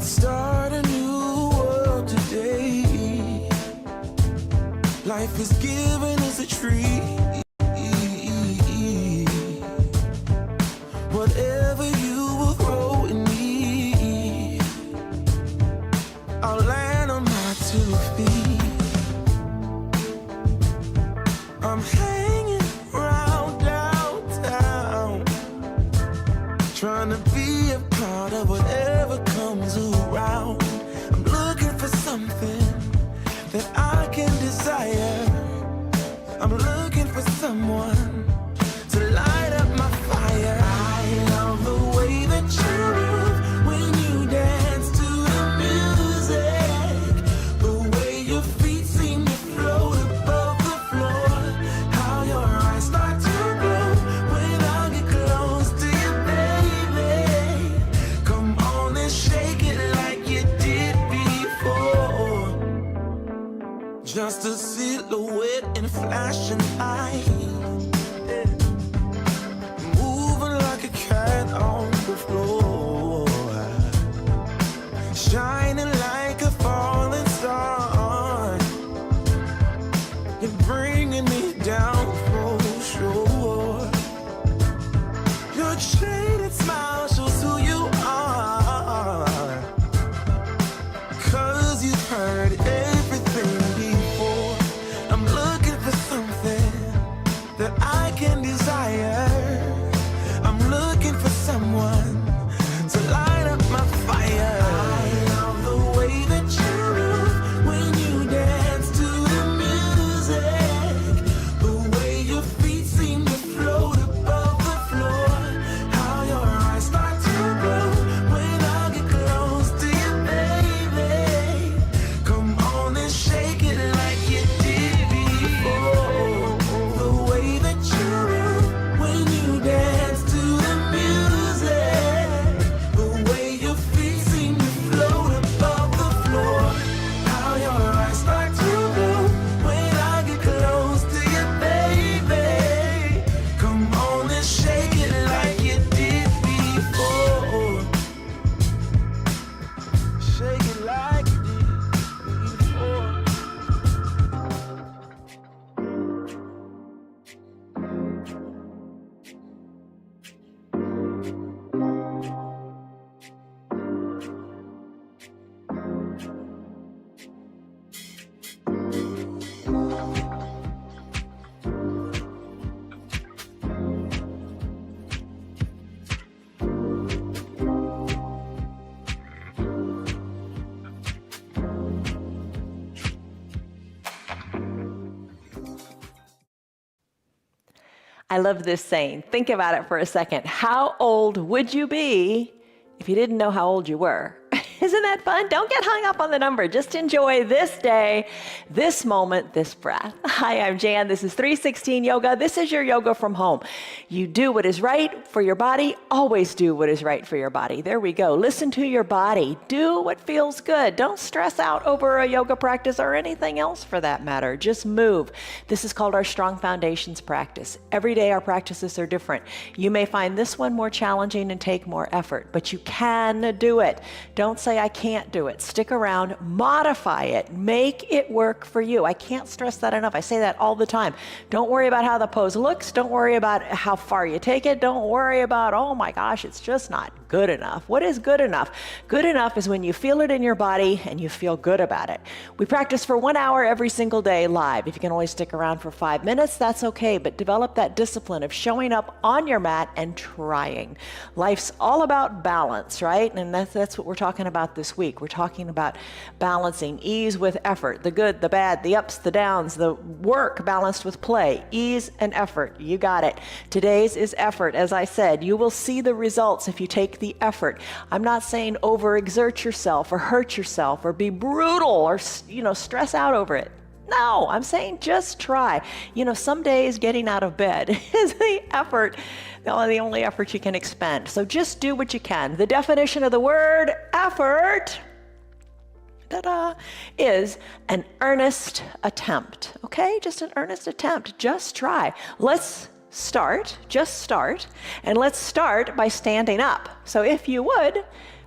Let's start a new world today. Life is given as a tree. Whatever you will grow in me, I'll land on my 2 feet. I'm hanging around downtown, trying to be a part of whatever comes around. I'm looking for something that I can desire. I'm looking for someone to light up my fire. I love the way that you move when you dance to the music, the way your feet seem to float above the floor, how your eyes start to glow when I get close to you, baby. Come on and shake it like you did before. Just a silhouette in flashing lights, moving like a cat on the floor, shining like a falling star. You're bringing me down for sure. Your jaded smile shows who you are, 'cause you've heard everything before. I'm looking for something that I can desire. I'm looking for someone to light up my fire. I love the way that you move when you dance to the music, the way your feet seem to float above the floor, how your eyes start to glow when I get close to you, baby. Come on and shake it like you did before. The way that you move when you dance to the music, the way your feet seem to float above the floor, how your eyes start to glow when I get close to you, baby. Come on and shake it like you did before. Shake it like you did before. I love this saying. Think about it for a second. How old would you be if you didn't know how old you were? Isn't that fun? Don't get hung up on the number. Just enjoy this day, this moment, this breath. Hi, I'm Jan. This is 316 Yoga. This is your yoga from home. You do what is right for your body. Always do what is right for your body. There we go. Listen to your body. Do what feels good. Don't stress out over a yoga practice or anything else for that matter. Just move. This is called our Strong Foundations practice. Every day our practices are different. You may find this one more challenging and take more effort, but you can do it. Don't say, I can't do it. Stick around, modify it, make it work for you. I can't stress that enough. I say that all the time. Don't worry about how the pose looks. Don't worry about how far you take it. Don't worry about, oh my gosh, it's just not good enough. What is good enough? Good enough is when you feel it in your body and you feel good about it. We practice for 1 hour every single day live. If you can only stick around for 5 minutes, that's okay, but develop that discipline of showing up on your mat and trying. Life's all about balance, right? And that's what we're talking about this week. We're talking about balancing ease with effort, the good, the bad, the ups, the downs, the work balanced with play, ease and effort. You got it. Today's is effort. As I said, you will see the results if you take the effort. I'm not saying overexert yourself or hurt yourself or be brutal or, stress out over it. No, I'm saying just try. Some days getting out of bed is the effort, the only effort you can expend. So just do what you can. The definition of the word effort is an earnest attempt. Okay, just an earnest attempt. Just try. Just start, and let's start by standing up. So if you would,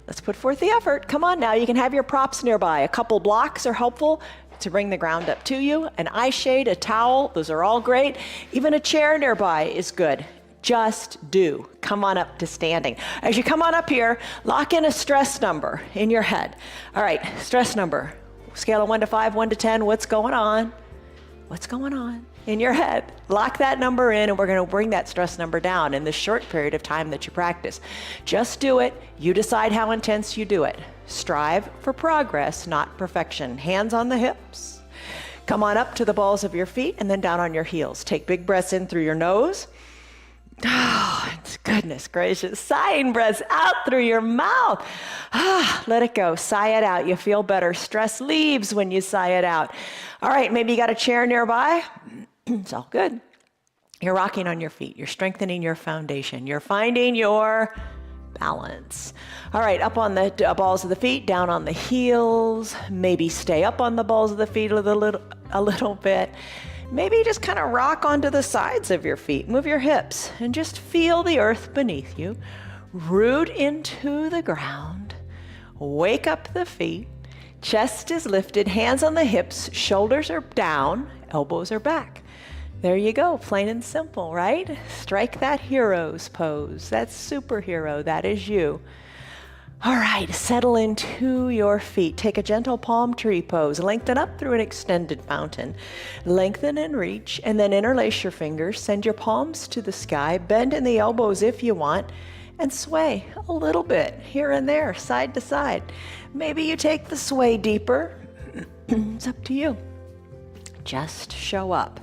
Let's put forth the effort. Come on now, you can have your props nearby. A couple blocks are helpful to bring the ground up to you. An eye shade, a towel, those are all great. Even a chair nearby is good. Just do. Come on up to standing. As you come on up here, lock in a stress number in your head. All right, stress number. Scale of 1 to 5, 1 to 10, what's going on? What's going on in your head? Lock that number in, and we're going to bring that stress number down in this short period of time that you practice. Just do it. You decide how intense you do it. Strive for progress, not perfection. Hands on the hips. Come on up to the balls of your feet and then down on your heels. Take big breaths in through your nose. Oh, goodness gracious. Sighing breaths out through your mouth. Let it go. Sigh it out. You feel better. Stress leaves when you sigh it out. All right, maybe you got a chair nearby. It's all good. You're rocking on your feet. You're strengthening your foundation. You're finding your balance. All right, up on the balls of the feet, down on the heels. Maybe stay up on the balls of the feet a little bit. Maybe just kind of rock onto the sides of your feet. Move your hips and just feel the earth beneath you. Root into the ground. Wake up the feet. Chest is lifted, hands on the hips, shoulders are down, elbows are back. There you go, plain and simple, right? Strike that hero's pose. That's superhero, that is you. All right, settle into your feet. Take a gentle palm tree pose. Lengthen up through an extended mountain. Lengthen and reach, and then interlace your fingers. Send your palms to the sky. Bend in the elbows if you want, and sway a little bit here and there, side to side. Maybe you take the sway deeper. It's up to you. Just show up.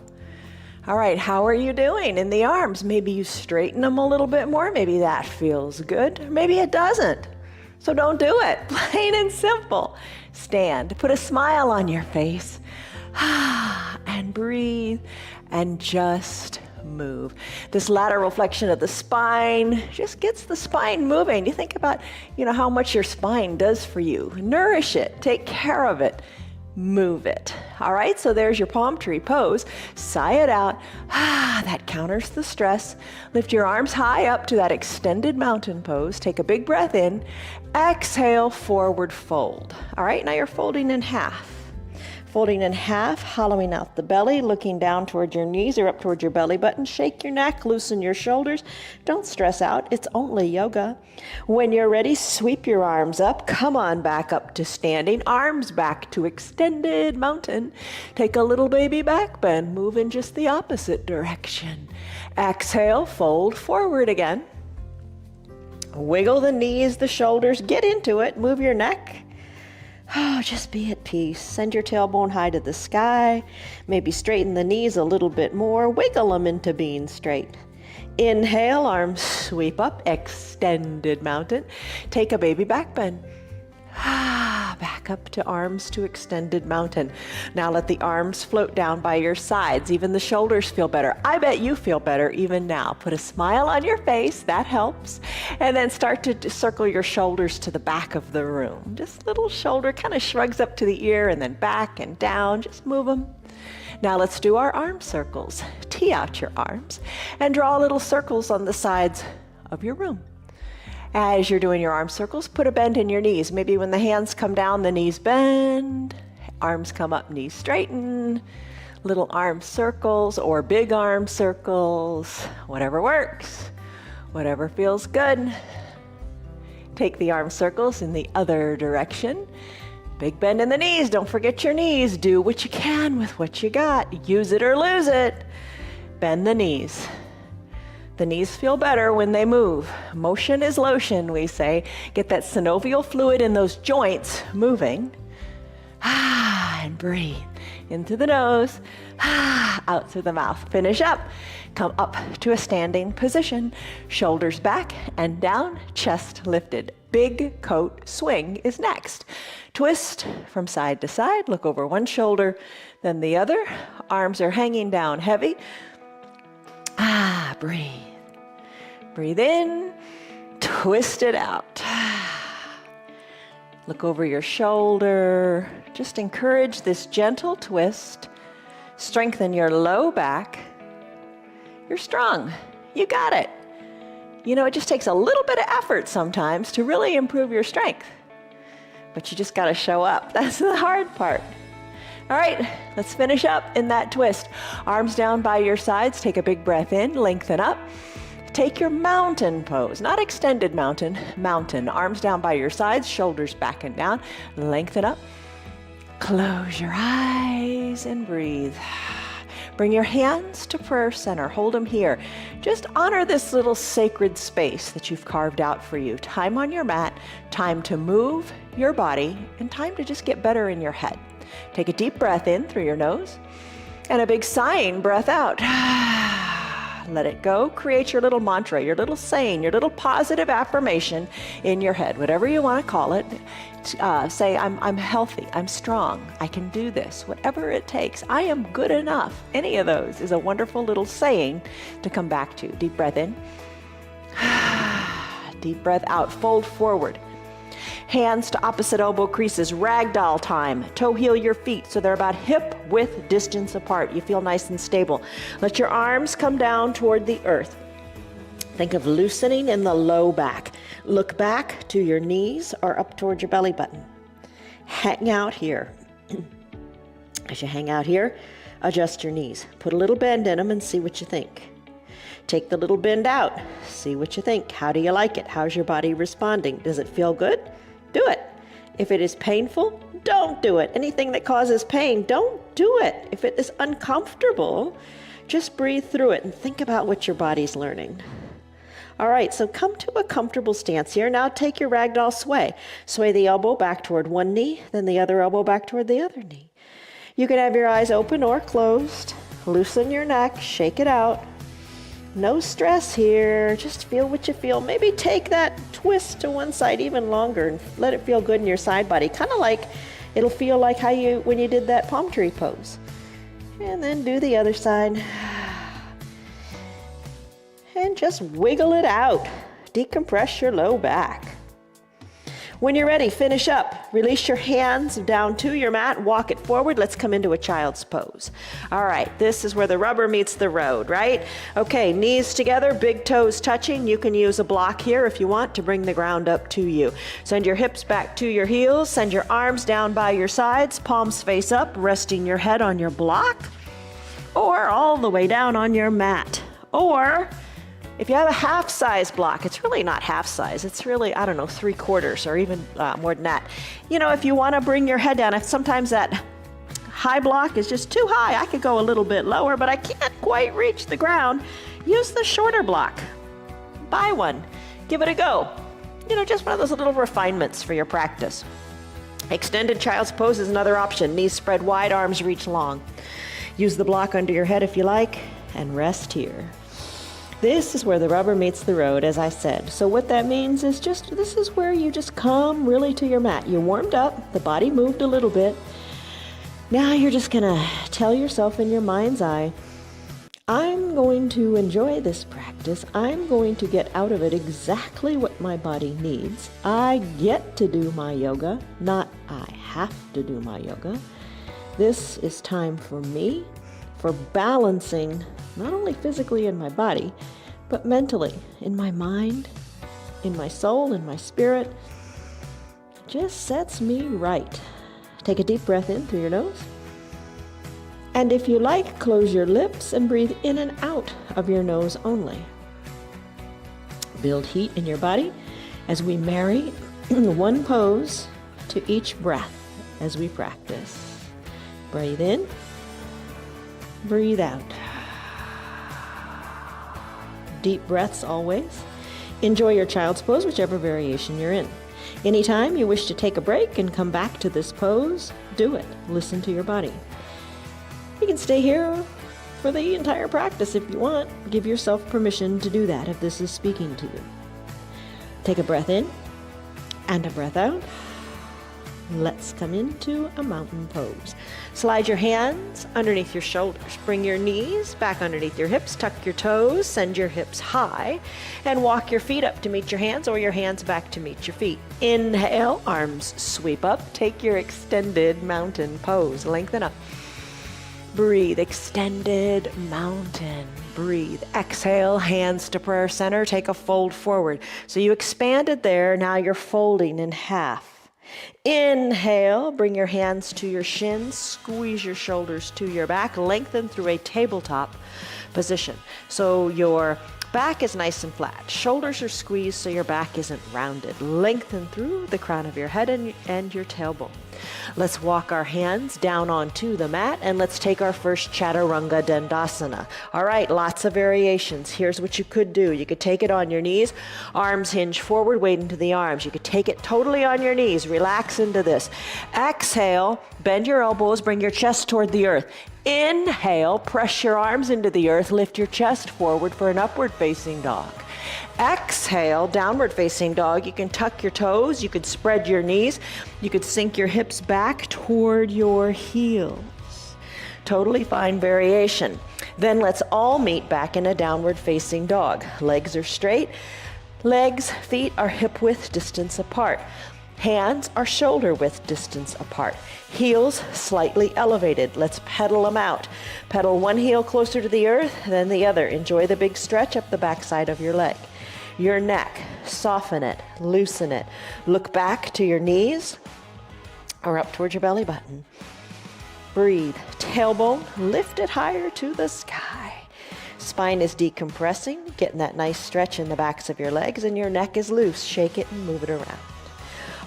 All right, how are you doing in the arms? Maybe you straighten them a little bit more. Maybe that feels good. Maybe it doesn't. So don't do it. Plain and simple. Stand. Put a smile on your face. And breathe. And just move. This lateral flexion of the spine just gets the spine moving. You think about, how much your spine does for you. Nourish it. Take care of it. Move it. All right, so there's your palm tree pose. Sigh it out. That counters the stress. Lift your arms high up to that extended mountain pose. Take a big breath in. Exhale, forward fold. All right, now you're folding in half. Folding in half, hollowing out the belly, looking down towards your knees or up towards your belly button. Shake your neck, loosen your shoulders. Don't stress out, it's only yoga. When you're ready, sweep your arms up. Come on back up to standing. Arms back to extended mountain. Take a little baby back bend. Move in just the opposite direction. Exhale, fold forward again. Wiggle the knees, the shoulders. Get into it. Move your neck. Just be at peace. Send your tailbone high to the sky. Maybe straighten the knees a little bit more. Wiggle them into being straight. Inhale, arms sweep up, extended mountain. Take a baby back bend. Back up to arms to extended mountain. Now let the arms float down by your sides. Even the shoulders feel better. I bet you feel better even now. Put a smile on your face, that helps. And then start to circle your shoulders to the back of the room. Just little shoulder kind of shrugs up to the ear and then back and down. Just move them. Now let's do our arm circles. Tee out your arms and draw little circles on the sides of your room. As you're doing your arm circles, put a bend in your knees. Maybe when the hands come down, the knees bend, arms come up, knees straighten, little arm circles or big arm circles, whatever works, whatever feels good. Take the arm circles in the other direction. Big bend in the knees, don't forget your knees. Do what you can with what you got. Use it or lose it. Bend the knees. The knees feel better when they move. Motion is lotion, we say. Get that synovial fluid in those joints moving. And breathe. Into the nose, out through the mouth. Finish up. Come up to a standing position. Shoulders back and down, chest lifted. Big coat swing is next. Twist from side to side. Look over one shoulder, then the other. Arms are hanging down heavy. Breathe. Breathe in, twist it out. Look over your shoulder. Just encourage this gentle twist. Strengthen your low back. You're strong. You got it. You know, it just takes a little bit of effort sometimes to really improve your strength. But you just got to show up. That's the hard part. All right, let's finish up in that twist. Arms down by your sides. Take a big breath in, lengthen up. Take your mountain pose, not extended mountain, mountain. Arms down by your sides, shoulders back and down. Lengthen up. Close your eyes and breathe. Bring your hands to prayer center. Hold them here. Just honor this little sacred space that you've carved out for you. Time on your mat, time to move your body, and time to just get better in your head. Take a deep breath in through your nose and a big sighing breath out. Let it go. Create your little mantra, your little saying, your little positive affirmation in your head, whatever you want to call it. Say, I'm healthy, I'm strong, I can do this, whatever it takes. I am good enough. Any of those is a wonderful little saying to come back to. Deep breath in. Deep breath out. Fold forward. Hands to opposite elbow creases. Ragdoll time. Toe heel your feet so they're about hip width distance apart. You feel nice and stable. Let your arms come down toward the earth. Think of loosening in the low back. Look back to your knees or up toward your belly button. Hang out here. As you hang out here, adjust your knees. Put a little bend in them and see what you think. Take the little bend out. See what you think. How do you like it? How's your body responding? Does it feel good? Do it. If it is painful, don't do it. Anything that causes pain, don't do it. If it is uncomfortable, just breathe through it and think about what your body's learning. All right, so come to a comfortable stance here. Now take your ragdoll sway. Sway the elbow back toward one knee, then the other elbow back toward the other knee. You can have your eyes open or closed. Loosen your neck, shake it out. No stress here, just feel what you feel. Maybe take that twist to one side even longer and let it feel good in your side body. Kind of like it'll feel like when you did that palm tree pose. And then do the other side. And just wiggle it out. Decompress your low back. When you're ready, finish up. Release your hands down to your mat. Walk it forward. Let's come into a child's pose. All right, this is where the rubber meets the road, right? Okay, knees together, big toes touching. You can use a block here if you want to bring the ground up to you. Send your hips back to your heels. Send your arms down by your sides. Palms face up, resting your head on your block. Or all the way down on your mat. Or if you have a half-size block, it's really not half-size. It's really, 3/4 or even more than that. You know, if you want to bring your head down, if sometimes that high block is just too high, I could go a little bit lower, but I can't quite reach the ground. Use the shorter block. Buy one. Give it a go. You know, just one of those little refinements for your practice. Extended child's pose is another option. Knees spread wide, arms reach long. Use the block under your head if you like, and rest here. This is where the rubber meets the road, as I said. So what that means is this is where you just come really to your mat. You warmed up, the body moved a little bit. Now you're just gonna tell yourself in your mind's eye, I'm going to enjoy this practice. I'm going to get out of it exactly what my body needs. I get to do my yoga, not I have to do my yoga. This is time for me, for balancing not only physically in my body, but mentally, in my mind, in my soul, in my spirit. Just sets me right. Take a deep breath in through your nose. And if you like, close your lips and breathe in and out of your nose only. Build heat in your body as we marry one pose to each breath as we practice. Breathe in, breathe out. Deep breaths always. Enjoy your child's pose, whichever variation you're in. Anytime you wish to take a break and come back to this pose, do it. Listen to your body. You can stay here for the entire practice if you want. Give yourself permission to do that if this is speaking to you. Take a breath in and a breath out. Let's come into a mountain pose. Slide your hands underneath your shoulders. Bring your knees back underneath your hips. Tuck your toes. Send your hips high. And walk your feet up to meet your hands or your hands back to meet your feet. Inhale, arms sweep up. Take your extended mountain pose. Lengthen up. Breathe, extended mountain. Breathe. Exhale, hands to prayer center. Take a fold forward. So you expanded there. Now you're folding in half. Inhale, bring your hands to your shins. Squeeze your shoulders to your back. Lengthen through a tabletop position. So your back is nice and flat. Shoulders are squeezed so your back isn't rounded. Lengthen through the crown of your head and your tailbone. Let's walk our hands down onto the mat and let's take our first Chaturanga Dandasana. All right, lots of variations. Here's what you could do. You could take it on your knees, arms hinge forward, weight into the arms. You could take it totally on your knees, relax into this. Exhale, bend your elbows, bring your chest toward the earth. Inhale, press your arms into the earth, lift your chest forward for an upward facing dog. Exhale, downward facing dog. You can tuck your toes, you could spread your knees, you could sink your hips back toward your heels. Totally fine variation. Then let's all meet back in a downward facing dog. Legs are straight, legs, feet are hip width distance apart. Hands are shoulder width distance apart. Heels slightly elevated. Let's pedal them out. Pedal one heel closer to the earth, then the other. Enjoy the big stretch up the backside of your leg. Your neck, soften it, loosen it. Look back to your knees or up towards your belly button. Breathe. Tailbone, lift it higher to the sky. Spine is decompressing, getting that nice stretch in the backs of your legs, and your neck is loose. Shake it and move it around.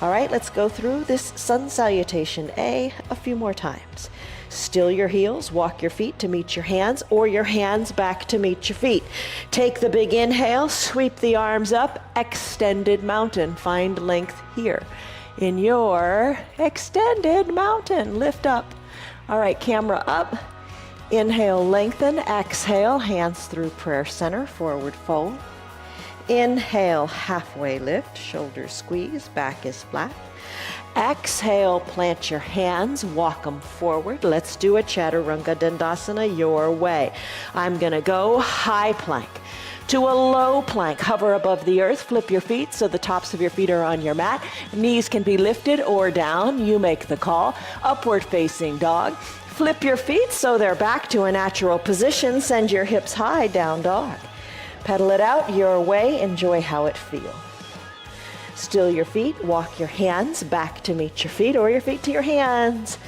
All right, let's go through this sun salutation a few more times. Still your heels, walk your feet to meet your hands or your hands back to meet your feet. Take the big inhale, sweep the arms up, extended mountain. Find length here. In your extended mountain, lift up. All right, camera up. Inhale, lengthen. Exhale, hands through prayer center, forward fold. Inhale, halfway lift, shoulders squeeze, back is flat. Exhale, plant your hands, walk them forward. Let's do a Chaturanga Dandasana your way. I'm gonna go high plank to a low plank. Hover above the earth, flip your feet so the tops of your feet are on your mat. Knees can be lifted or down, you make the call. Upward facing dog. Flip your feet so they're back to a natural position. Send your hips high, down dog. Pedal it out your way, enjoy how it feels. Still your feet, walk your hands back to meet your feet or your feet to your hands.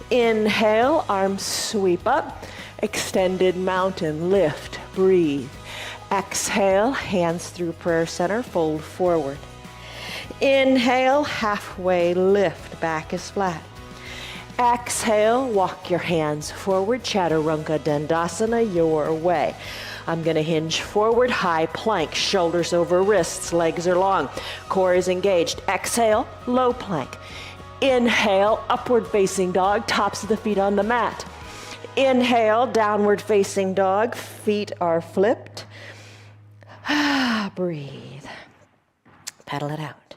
Inhale, arms sweep up, extended mountain, lift, breathe. Exhale, hands through prayer center, fold forward. Inhale, halfway lift, back is flat. Exhale, walk your hands forward, Chaturanga Dandasana your way. I'm going to hinge forward, high plank, shoulders over wrists, legs are long, core is engaged. Exhale, low plank. Inhale, upward facing dog, tops of the feet on the mat. Inhale, downward facing dog, feet are flipped. Breathe. Pedal it out.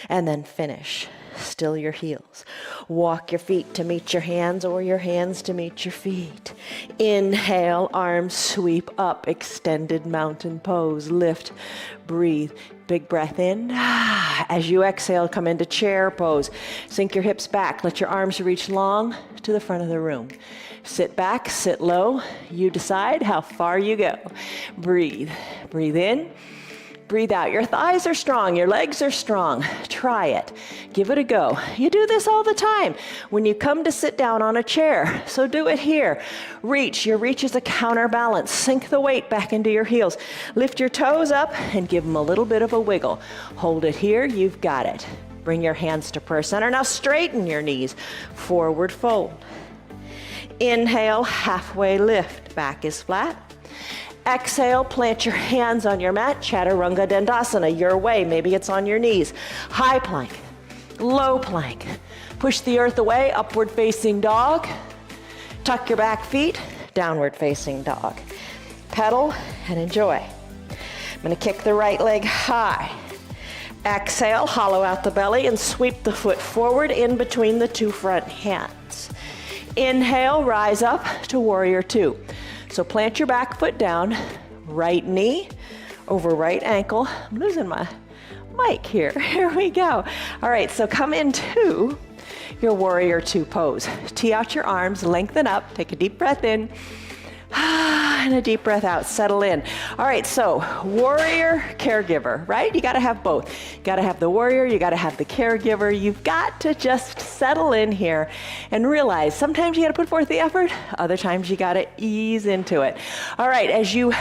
And then finish. Still your heels. Walk your feet to meet your hands or your hands to meet your feet. Inhale, arms sweep up, extended mountain pose. Lift, breathe. Big breath in. As you exhale, come into chair pose. Sink your hips back. Let your arms reach long to the front of the room. Sit back, sit low. You decide how far you go. Breathe. Breathe in. Breathe out. Your thighs are strong. Your legs are strong. Try it. Give it a go. You do this all the time when you come to sit down on a chair. So do it here. Reach. Your reach is a counterbalance. Sink the weight back into your heels. Lift your toes up and give them a little bit of a wiggle. Hold it here. You've got it. Bring your hands to prayer center. Now straighten your knees. Forward fold. Inhale, halfway lift. Back is flat. Exhale, plant your hands on your mat, Chaturanga Dandasana, your way. Maybe it's on your knees. High plank, low plank. Push the earth away, upward facing dog. Tuck your back feet, downward facing dog. Pedal and enjoy. I'm gonna kick the right leg high. Exhale, hollow out the belly and sweep the foot forward in between the two front hands. Inhale, rise up to warrior two. So plant your back foot down, right knee over right ankle. I'm losing my mic here. Here we go. All right, so come into your warrior two pose. Tee out your arms, lengthen up, take a deep breath in. And a deep breath out, settle in. All right, so warrior, caregiver, right? You gotta have both. You gotta have the warrior, you gotta have the caregiver. You've got to just settle in here and realize sometimes you gotta put forth the effort, other times you gotta ease into it. All right, as you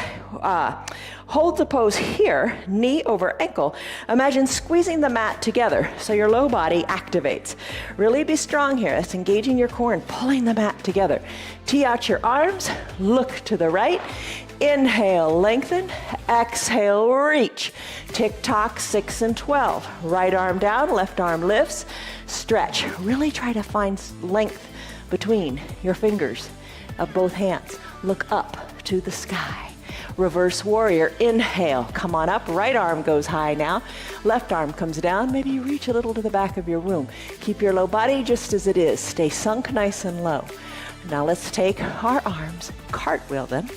hold the pose here, knee over ankle, imagine squeezing the mat together so your low body activates. Really be strong here. That's engaging your core and pulling the mat together. Tee out your arms, look to the right. Inhale, lengthen. Exhale, reach. Tick-tock, 6 and 12. Right arm down, left arm lifts. Stretch. Really try to find length between your fingers of both hands. Look up to the sky. Reverse warrior, inhale, come on up, right arm goes high now, left arm comes down, maybe you reach a little to the back of your room. Keep your low body just as it is, stay sunk nice and low. Now let's take our arms, cartwheel them,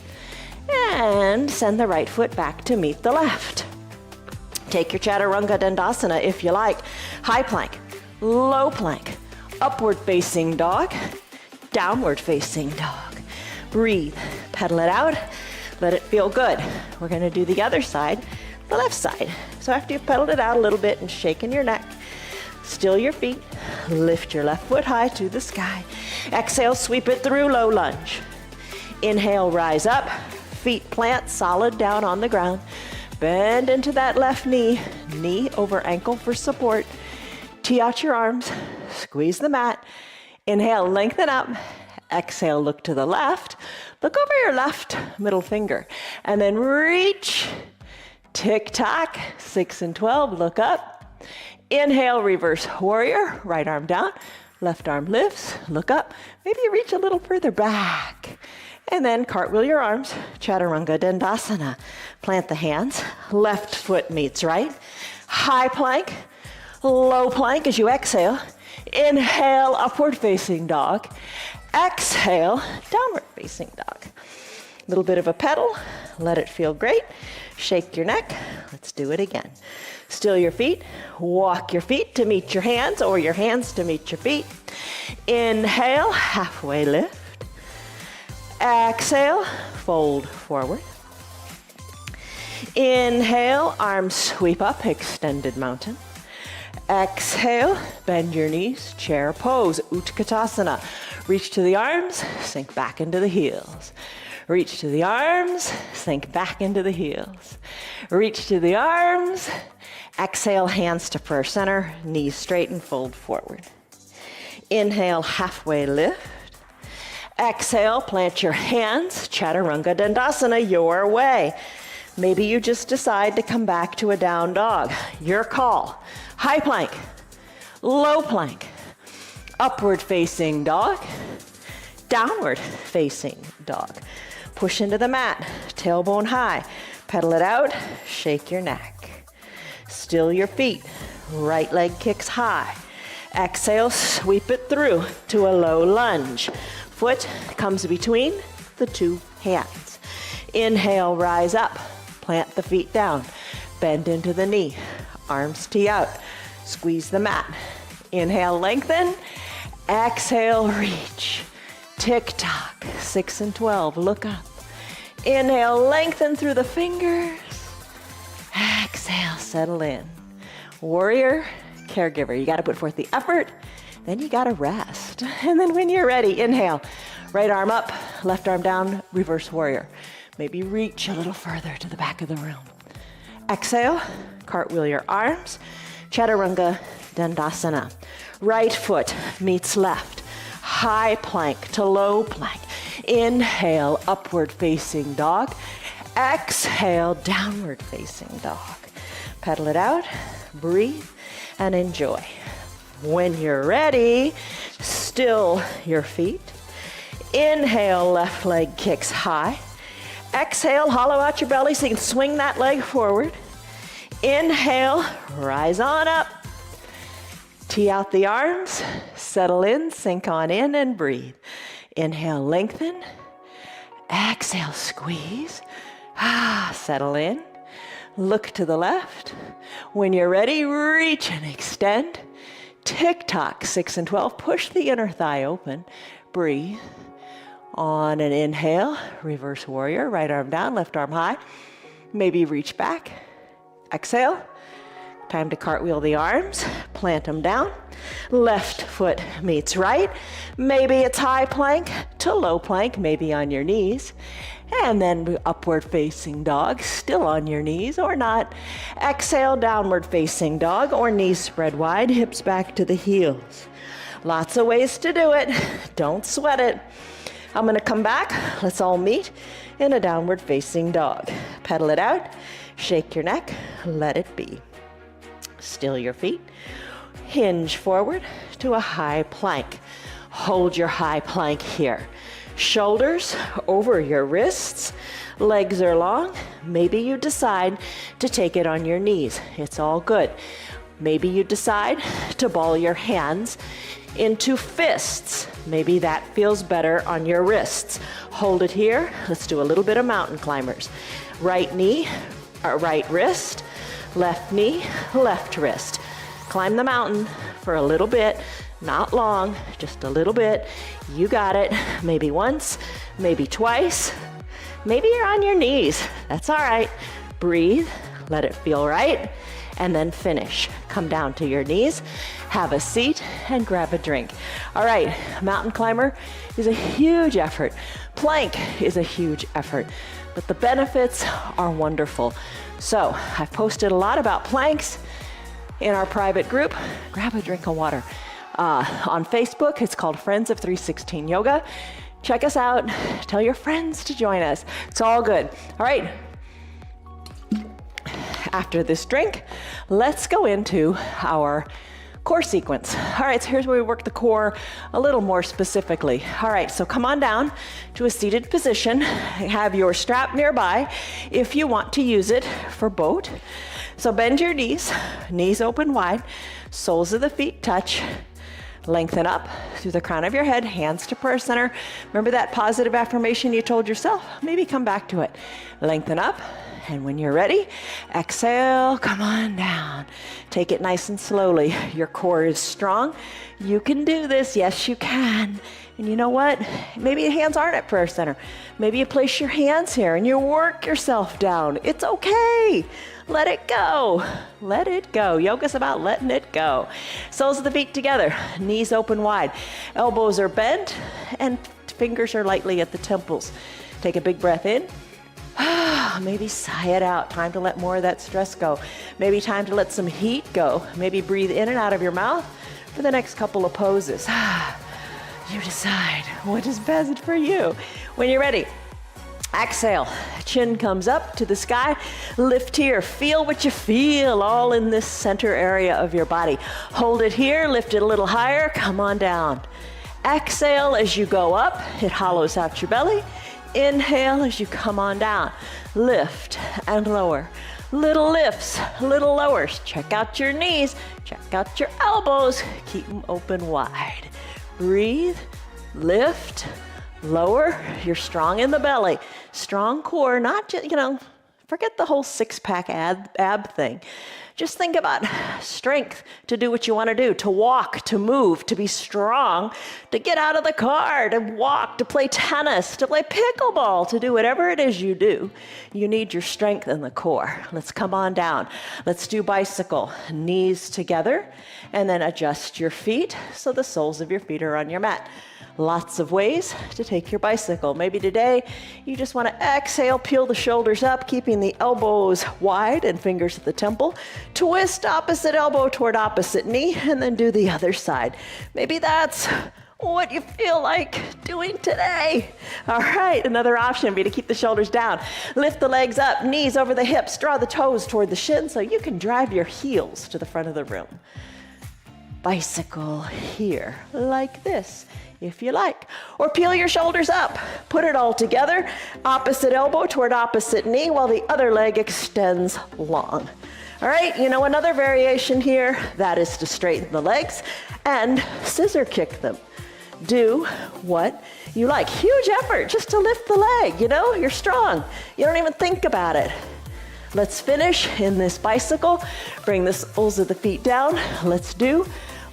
and send the right foot back to meet the left. Take your Chaturanga Dandasana if you like. High plank, low plank, upward facing dog, downward facing dog. Breathe, pedal it out. Let it feel good. We're gonna do the other side, the left side. So after you've pedaled it out a little bit and shaken your neck, still your feet, lift your left foot high to the sky. Exhale, sweep it through, low lunge. Inhale, rise up, feet plant solid down on the ground. Bend into that left knee, knee over ankle for support. Tee out your arms, squeeze the mat. Inhale, lengthen up. Exhale, look to the left. Look over your left middle finger and then reach. Tick-tock, 6 and 12, look up. Inhale, reverse warrior, right arm down, left arm lifts, look up. Maybe you reach a little further back. And then cartwheel your arms, Chaturanga Dandasana. Plant the hands, left foot meets right. High plank, low plank as you exhale. Inhale, upward facing dog. Exhale, downward facing dog. A little bit of a pedal, let it feel great. Shake your neck, let's do it again. Still your feet, walk your feet to meet your hands or your hands to meet your feet. Inhale, halfway lift. Exhale, fold forward. Inhale, arms sweep up, extended mountain. Exhale, bend your knees, chair pose, Utkatasana. Reach to the arms, sink back into the heels. Reach to the arms, sink back into the heels. Reach to the arms, exhale, hands to prayer center, knees straight and fold forward. Inhale, halfway lift. Exhale, plant your hands, Chaturanga Dandasana, your way. Maybe you just decide to come back to a down dog. Your call. High plank, low plank, upward facing dog, downward facing dog. Push into the mat, tailbone high, pedal it out, shake your neck. Still your feet, right leg kicks high. Exhale, sweep it through to a low lunge. Foot comes between the two hands. Inhale, rise up, plant the feet down, bend into the knee, arms tee out, squeeze the mat. Inhale, lengthen. Exhale, reach. Tick-tock, 6 and 12, look up. Inhale, lengthen through the fingers. Exhale, settle in. Warrior, caregiver. You gotta put forth the effort, then you gotta rest. And then when you're ready, inhale, right arm up, left arm down, reverse warrior. Maybe reach a little further to the back of the room. Exhale, cartwheel your arms, Chaturanga Dandasana. Right foot meets left, high plank to low plank. Inhale, upward facing dog. Exhale, downward facing dog. Pedal it out, breathe, and enjoy. When you're ready, still your feet. Inhale, left leg kicks high. Exhale, hollow out your belly so you can swing that leg forward. Inhale, rise on up. Tee out the arms, settle in, sink on in, and breathe. Inhale, lengthen. Exhale, squeeze. Settle in. Look to the left. When you're ready, reach and extend. Tick-tock, 6 and 12. Push the inner thigh open. Breathe. On an inhale, reverse warrior, right arm down, left arm high. Maybe reach back. Exhale. Time to cartwheel the arms, plant them down. Left foot meets right. Maybe it's high plank to low plank, maybe on your knees. And then upward facing dog, still on your knees or not. Exhale, downward facing dog or knees spread wide, hips back to the heels. Lots of ways to do it. Don't sweat it. I'm gonna come back. Let's all meet in a downward facing dog. Pedal it out, shake your neck, let it be. Still your feet. Hinge forward to a high plank. Hold your high plank here. Shoulders over your wrists. Legs are long. Maybe you decide to take it on your knees. It's all good. Maybe you decide to ball your hands into fists. Maybe that feels better on your wrists. Hold it here. Let's do a little bit of mountain climbers. Right knee, right wrist, left knee, left wrist. Climb the mountain for a little bit, not long, just a little bit. You got it. Maybe once, maybe twice. Maybe you're on your knees. That's all right. Breathe, let it feel right, and then finish. Come down to your knees, have a seat, and grab a drink. All right, mountain climber is a huge effort. Plank is a huge effort, but the benefits are wonderful. So I've posted a lot about planks in our private group. Grab a drink of water. On Facebook, it's called Friends of 316 Yoga. Check us out. Tell your friends to join us. It's all good. All right. After this drink, let's go into our core sequence. All right, so here's where we work the core a little more specifically. All right, so come on down to a seated position. Have your strap nearby if you want to use it for boat. So bend your knees, knees open wide, soles of the feet touch. Lengthen up through the crown of your head, hands to prayer center. Remember that positive affirmation you told yourself? Maybe come back to it. Lengthen up, and when you're ready, exhale, come on down. Take it nice and slowly. Your core is strong. You can do this. Yes, you can. And you know what? Maybe your hands aren't at prayer center. Maybe you place your hands here and you work yourself down. It's okay. Let it go. Let it go. Yoga's about letting it go. Soles of the feet together, knees open wide. Elbows are bent and fingers are lightly at the temples. Take a big breath in. Maybe sigh it out. Time to let more of that stress go. Maybe time to let some heat go. Maybe breathe in and out of your mouth for the next couple of poses. You decide what is best for you. When you're ready, exhale, chin comes up to the sky, lift here, feel what you feel all in this center area of your body. Hold it here, lift it a little higher, come on down. Exhale as you go up, it hollows out your belly. Inhale as you come on down, lift and lower. Little lifts, little lowers. Check out your knees, check out your elbows, keep them open wide. Breathe, lift, lower. You're strong in the belly. Strong core, not just, forget the whole six-pack ab thing. Just think about strength to do what you want to do, to walk, to move, to be strong, to get out of the car, to walk, to play tennis, to play pickleball, to do whatever it is you do. You need your strength in the core. Let's come on down. Let's do bicycle. Knees together, and then adjust your feet so the soles of your feet are on your mat. Lots of ways to take your bicycle. Maybe today you just want to exhale, peel the shoulders up, keeping the elbows wide and fingers at the temple. Twist opposite elbow toward opposite knee, and then do the other side. Maybe that's what you feel like doing today. All right, another option would be to keep the shoulders down. Lift the legs up, knees over the hips, draw the toes toward the shins so you can drive your heels to the front of the room. Bicycle here, like this, if you like. Or peel your shoulders up, put it all together, opposite elbow toward opposite knee while the other leg extends long. All right, another variation here, that is to straighten the legs and scissor kick them. Do what you like. Huge effort just to lift the leg, you're strong. You don't even think about it. Let's finish in this bicycle. Bring the soles of the feet down. Let's do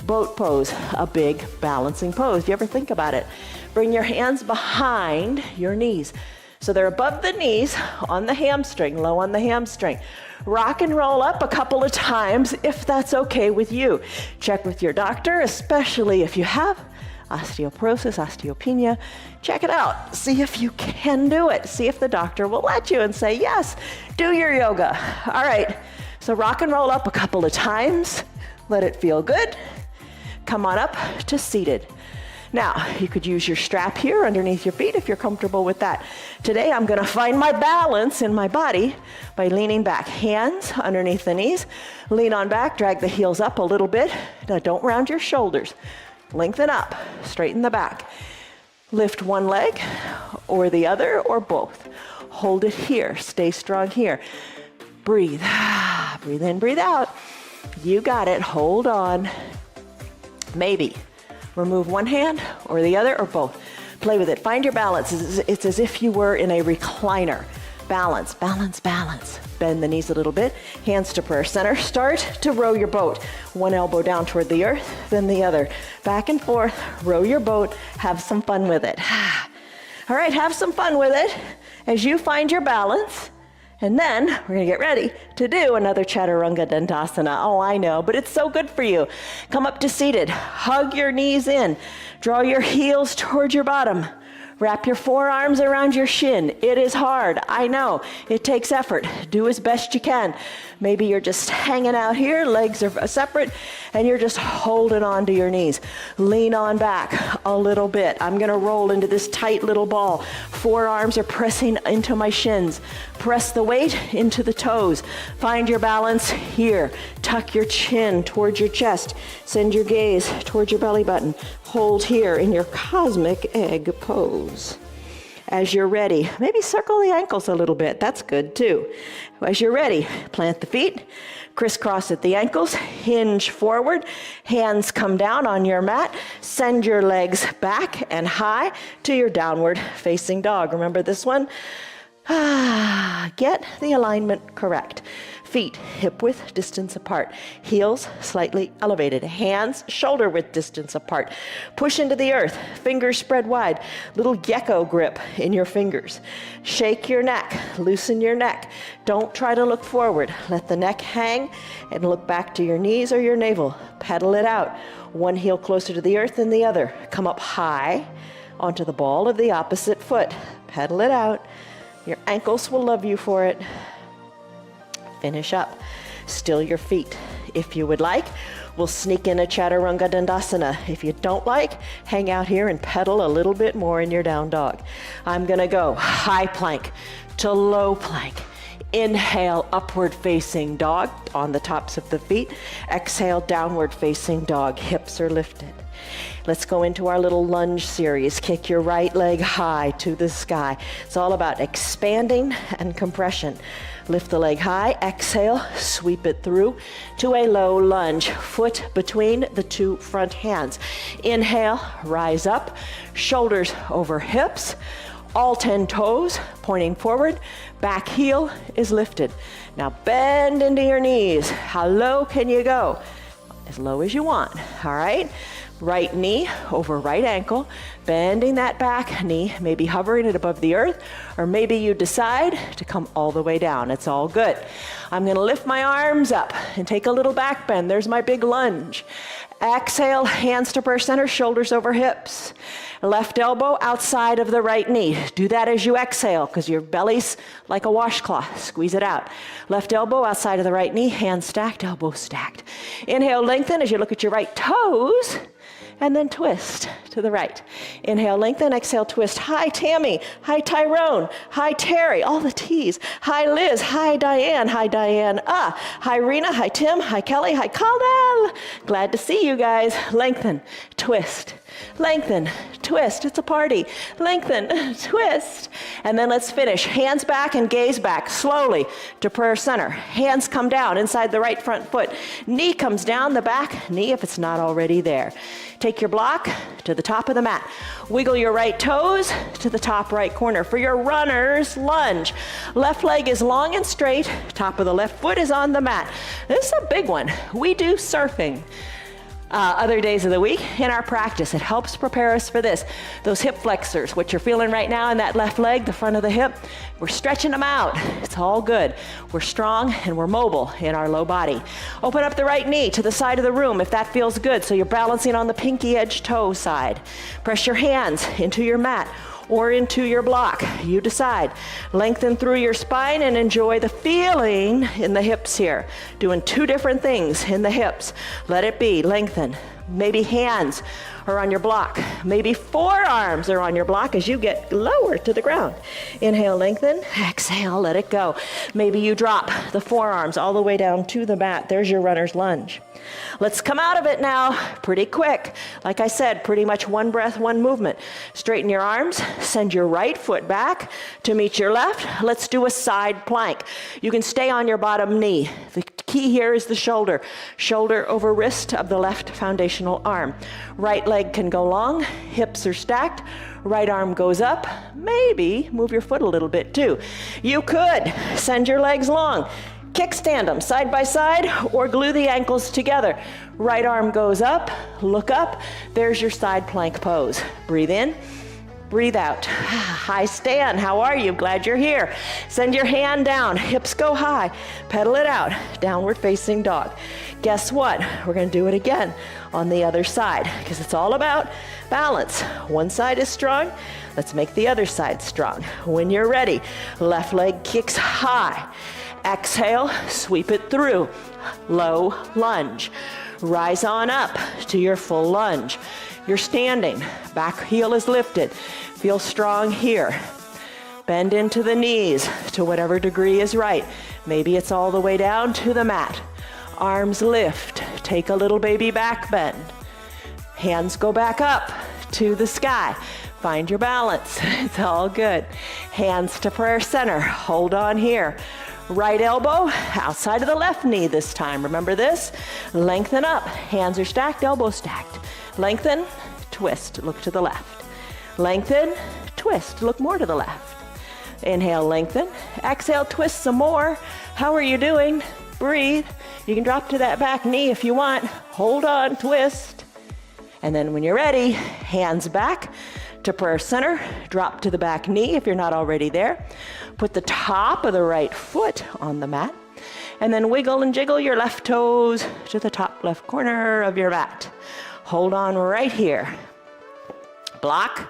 Boat pose, a big balancing pose. Do you ever think about it? Bring your hands behind your knees. So they're above the knees on the hamstring, low on the hamstring. Rock and roll up a couple of times if that's okay with you. Check with your doctor, especially if you have osteoporosis, osteopenia. Check it out. See if you can do it. See if the doctor will let you and say, yes, do your yoga. All right, so rock and roll up a couple of times. Let it feel good. Come on up to seated. Now, you could use your strap here underneath your feet if you're comfortable with that. Today, I'm gonna find my balance in my body by leaning back. Hands underneath the knees. Lean on back, drag the heels up a little bit. Now, don't round your shoulders. Lengthen up, straighten the back. Lift one leg or the other or both. Hold it here, stay strong here. Breathe, breathe in, breathe out. You got it, hold on. Maybe remove one hand or the other or both. Play with it, find your balance. It's as if you were in a recliner. Balance, balance, balance. Bend the knees a little bit, hands to prayer center. Start to row your boat. One elbow down toward the earth, then the other. Back and forth, row your boat, have some fun with it. All right, have some fun with it as you find your balance. And then we're gonna get ready to do another Chaturanga Dandasana. Oh, I know, but it's so good for you. Come up to seated, hug your knees in, draw your heels towards your bottom. Wrap your forearms around your shin. It is hard, I know. It takes effort. Do as best you can. Maybe you're just hanging out here, legs are separate, and you're just holding on to your knees. Lean on back a little bit. I'm gonna roll into this tight little ball. Forearms are pressing into my shins. Press the weight into the toes. Find your balance here. Tuck your chin towards your chest. Send your gaze towards your belly button. Hold here in your cosmic egg pose. As you're ready, maybe circle the ankles a little bit. That's good too. As you're ready, plant the feet, crisscross at the ankles, hinge forward, hands come down on your mat, send your legs back and high to your downward facing dog. Remember this one? Get the alignment correct. Feet hip width distance apart. Heels slightly elevated. Hands shoulder width distance apart. Push into the earth. Fingers spread wide. Little gecko grip in your fingers. Shake your neck. Loosen your neck. Don't try to look forward. Let the neck hang and look back to your knees or your navel. Pedal it out. One heel closer to the earth than the other. Come up high onto the ball of the opposite foot. Pedal it out. Your ankles will love you for it. Finish up. Still your feet. If you would like, we'll sneak in a Chaturanga Dandasana. If you don't like, hang out here and pedal a little bit more in your down dog. I'm gonna go high plank to low plank. Inhale, upward facing dog on the tops of the feet. Exhale, downward facing dog. Hips are lifted. Let's go into our little lunge series. Kick your right leg high to the sky. It's all about expanding and compression. Lift the leg high, exhale, sweep it through to a low lunge. Foot between the two front hands. Inhale, rise up, shoulders over hips, all 10 toes pointing forward, back heel is lifted. Now bend into your knees. How low can you go? As low as you want, all right? Right knee over right ankle, bending that back knee, maybe hovering it above the earth, or maybe you decide to come all the way down. It's all good. I'm gonna lift my arms up and take a little back bend. There's my big lunge. Exhale, hands to prayer center, shoulders over hips. Left elbow outside of the right knee. Do that as you exhale because your belly's like a washcloth. Squeeze it out. Left elbow outside of the right knee, hands stacked, elbows stacked. Inhale, lengthen as you look at your right toes. And then twist to the right. Inhale, lengthen, exhale, twist. Hi, Tammy. Hi, Tyrone. Hi, Terry. All the T's. Hi, Liz. Hi, Diane. Hi, Diane. Hi, Rena. Hi, Tim. Hi, Kelly. Hi, Caldwell. Glad to see you guys. Lengthen, twist. Lengthen, twist. It's a party. Lengthen, twist. And then let's finish. Hands back and gaze back slowly to prayer center. Hands come down inside the right front foot. Knee comes down the back knee if it's not already there. Take your block to the top of the mat. Wiggle your right toes to the top right corner. For your runner's lunge, left leg is long and straight. Top of the left foot is on the mat. This is a big one. We do surfing. other days of the week in our practice. It helps prepare us for this. Those hip flexors, what you're feeling right now in that left leg, the front of the hip, we're stretching them out. It's all good. We're strong and we're mobile in our low body. Open up the right knee to the side of the room if that feels good. So you're balancing on the pinky edge toe side. Press your hands into your mat or into your block. You decide. Lengthen through your spine and enjoy the feeling in the hips here. Doing two different things in the hips. Let it be. Lengthen. Maybe hands are on your block. Maybe forearms are on your block as you get lower to the ground. Inhale, lengthen. Exhale, let it go. Maybe you drop the forearms all the way down to the mat. There's your runner's lunge. Let's come out of it now pretty quick. Like I said, pretty much one breath, one movement. Straighten your arms, send your right foot back to meet your left. Let's do a side plank. You can stay on your bottom knee. The key here is the shoulder. Shoulder over wrist of the left foundational arm. Right leg can go long, hips are stacked. Right arm goes up. Maybe move your foot a little bit too. You could send your legs long. Kickstand them side by side or glue the ankles together. Right arm goes up, look up. There's your side plank pose. Breathe in, breathe out. High stand, how are you? Glad you're here. Send your hand down, hips go high. Pedal it out, downward facing dog. Guess what? We're gonna do it again on the other side because it's all about balance. One side is strong, let's make the other side strong. When you're ready, left leg kicks high. Exhale, sweep it through. Low lunge. Rise on up to your full lunge. You're standing, back heel is lifted. Feel strong here. Bend into the knees to whatever degree is right. Maybe it's all the way down to the mat. Arms lift, take a little baby back bend. Hands go back up to the sky. Find your balance, it's all good. Hands to prayer center, hold on here. Right elbow outside of the left knee this time. Remember this? Lengthen up. Hands are stacked, elbows stacked. Lengthen, twist, look to the left. Lengthen, twist, look more to the left. Inhale, lengthen. Exhale, twist some more. How are you doing? Breathe. You can drop to that back knee if you want. Hold on, twist. And then when you're ready, hands back to prayer center. Drop to the back knee if you're not already there. Put the top of the right foot on the mat. And then wiggle and jiggle your left toes to the top left corner of your mat. Hold on right here. Block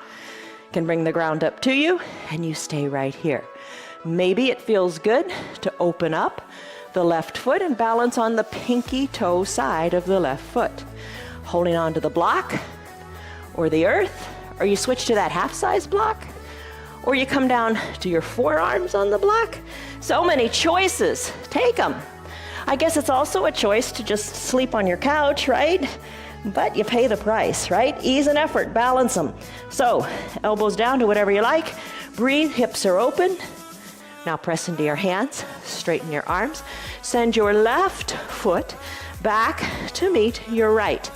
can bring the ground up to you and you stay right here. Maybe it feels good to open up the left foot and balance on the pinky toe side of the left foot. Holding on to the block or the earth, or you switch to that half-size block, or you come down to your forearms on the block. So many choices, take them. I guess it's also a choice to just sleep on your couch, right? But you pay the price, right? Ease and effort, balance them. So, elbows down to whatever you like. Breathe, hips are open. Now press into your hands, straighten your arms. Send your left foot back to meet your right.